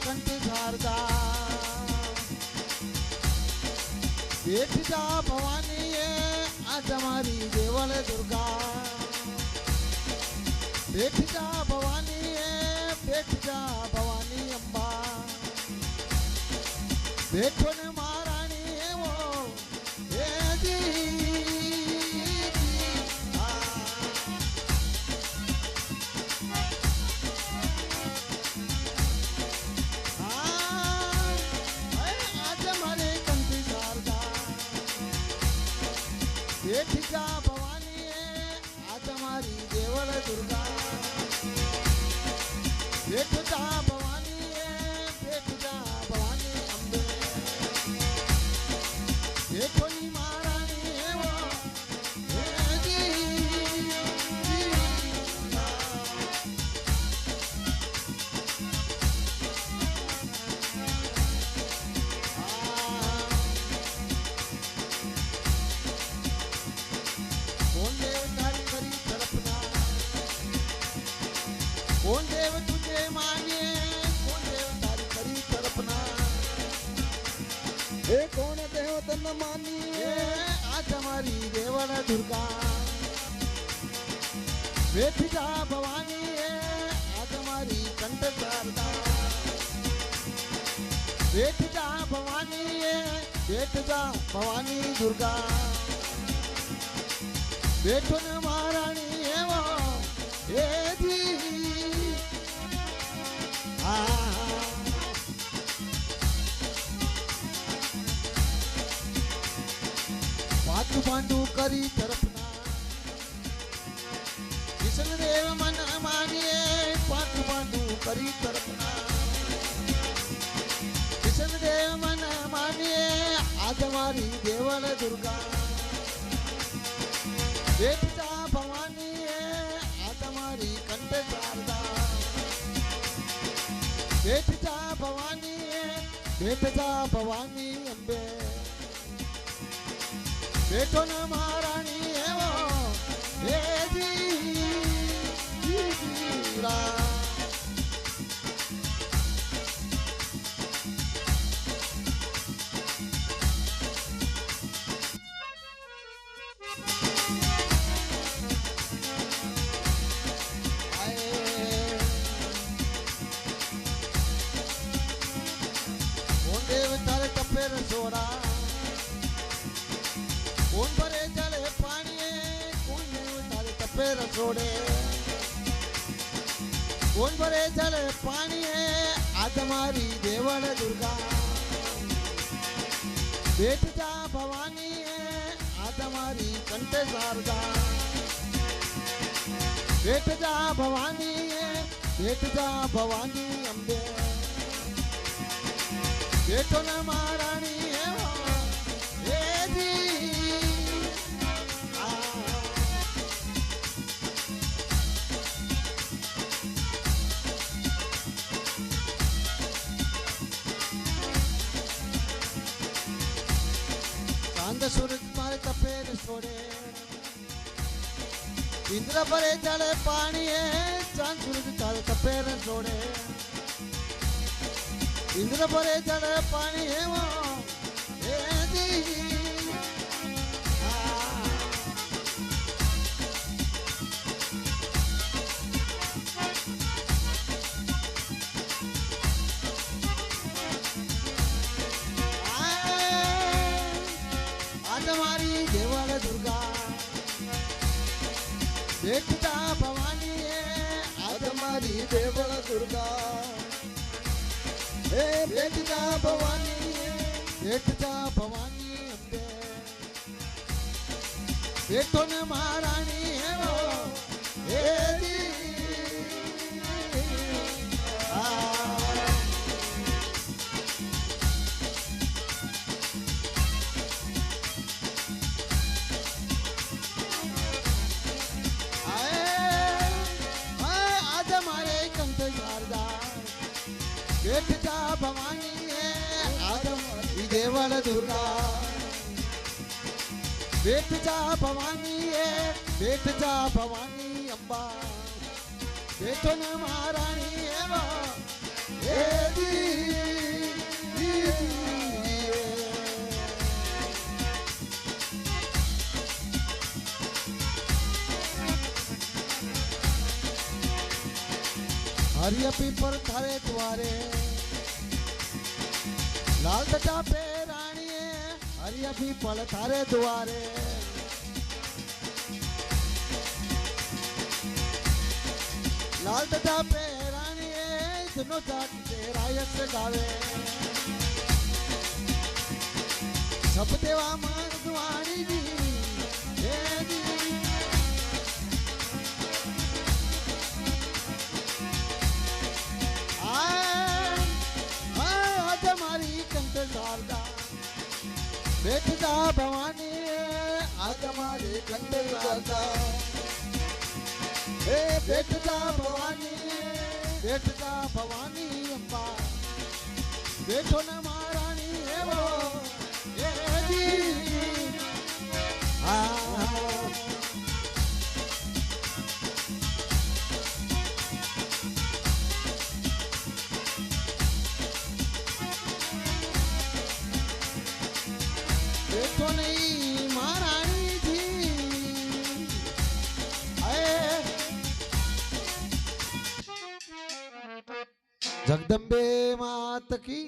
कंठ शारदा बेठ जा भवानी आज हमारी देवल दुर्गा बेठ जा भवानी बेठ जा भवानी अंबा बेठो ने महारानी वो हे जी बेठ जा भवानी आज हमारी देवल दुर्गा बेठ जा भवानी बेठ जा भवानी अम्बे बेठो नी महारानी वो हे जी कौन देव तुझे मांगे कौन देव तारी करी तरपना हे कौन देव तन मानिए आज हमारी देवल दुर्गा बेठ जा भवानी आज हमारी कंठ शारदा बेठ जा भवानी बेठ जा भवानी दुर्गा बेठो न महारानी वो हे जी पांडु पांडु करी तरफना किशन देव मन मानिए पांडु पांडु करी तरफना किशन देव मन मानिए आज हमारी देवल दुर्गा बेठ जा भवानी आज हमारी कंठ शारदा बेठ जा भवानी बेठ जा भवानी अम्बे बेठो न महारानी है वो हे जी रा देव तारे टप्पे रसोड़ा कौन भरे जले पानी कौन देव तारे टप्पे रसोड़े कौन भरे जले पानी आज हमारी देवल दुर्गा बेठ जा भवानी आज हमारी कंठ शारदा बेठ जा भवानी बेठ जा भवानी अम्बे बेठो न महारानी है वो हे जी चांद सूरज मारे तपेर छोड़े इंद्र भरे जले पानी है चांद सूरज तारे तपेर छोड़े इंद्र भरे जल पानी है वो हे जी आज हमारी देवल दुर्गा बेठ जा भवानी आज हमारी देवल दुर्गा हे बेठ जा भवानी बेठ जा भवानी अम्बे बेठो न महारानी है वो हे जी आज हमारे कंठ शारदा बेठ जा भवानी आज हमारी देवल दुर्गा बेठ जा भवानी बेठ जा भवानी अम्बा बेठो न महारानी है वो એ દી, હરિય પીપર થારે દ્વારે લાલ ધજા પે રાણીએ હરિય પીપળ થારે દ્વારે લાલ ધજા પે રાણીએ જનો જાટ કે રાયત ગાવે સબ દેવા માન દ્વાણી જી હે જી આજ મારી કંઠ શારદા બેઠતા ભવાની આજ મારી કંઠ શારદા હે બેઠતા ભવાની અંબા બેઠો ને મહારાણી એવો એ જી બેઠો નહીં મહારાણીજી જગદંબે માત કી